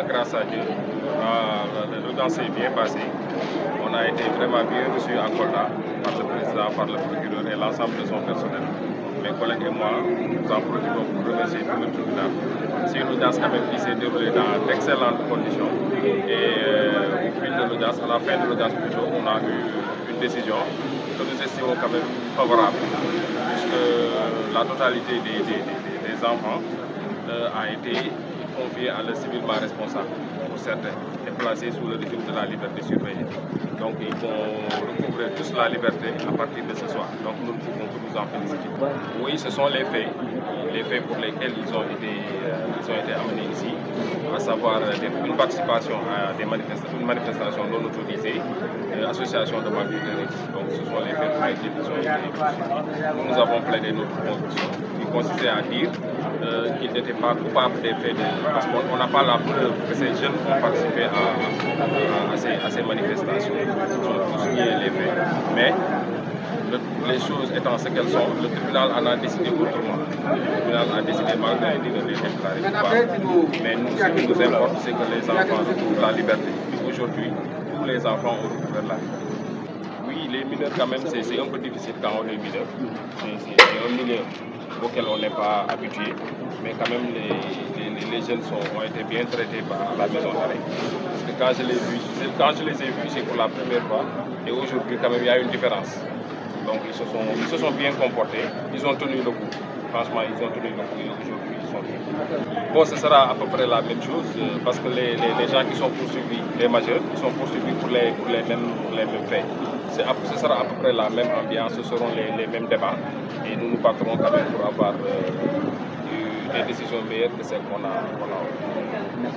grâce à Dieu, l'audience s'est bien passée. On a été vraiment bien reçus à Kolda par le président, par le procureur et l'ensemble de son personnel. Mes collègues et moi, nous en profitons pour remercier tout le tribunal. C'est une audience quand même qui s'est déroulée dans d'excellentes conditions. Et au fil de l'audience, à la fin de l'audience plutôt, on a eu une décision que nous estimons quand même favorable, puisque la totalité des enfants a été confiée à le civilement responsable, pour certains, et placés sous le régime de la liberté surveillée. Donc ils vont recouvrer tous la liberté à partir de ce soir. Donc nous ne pouvons que nous en féliciter. Oui, ce sont les faits pour lesquels ils ont été amenés ici, à savoir une participation à une manifestation non autorisée, association de malfaiteurs. Donc ce sont les faits pour lesquels ils ont été poursuivis. Nous avons plaidé notre conviction, qui consistait à dire qu'ils n'étaient pas coupables des faits, parce qu'on n'a pas la preuve que ces jeunes ont participé à ces manifestations. Ils ont tous nié les faits. Mais les choses étant ce qu'elles sont, le tribunal en a décidé autrement. Le tribunal a décidé malgré de les déclarer coupables. Mais nous, ce qui nous importe, c'est que les enfants retrouvent la liberté. Aujourd'hui, tous les enfants ont retrouvé la liberté. Oui, les mineurs quand même, c'est un peu difficile quand on est mineur. C'est un mineur auquel on n'est pas habitué. Mais quand même, les jeunes ont été bien traités par la maison d'arrêt. Parce que quand je les ai vus, c'est pour la première fois. Et aujourd'hui, quand même, il y a une différence. Donc ils se sont bien comportés, ils ont tenu le coup. Franchement, ils ont tenu le coup et aujourd'hui ils sont bien. Bon, ce sera à peu près la même chose parce que les gens qui sont poursuivis, les majeurs, ils sont poursuivis pour les mêmes faits. Ce sera à peu près la même ambiance, ce seront les mêmes débats et nous nous battrons quand même pour avoir des décisions meilleures que celles qu'on a.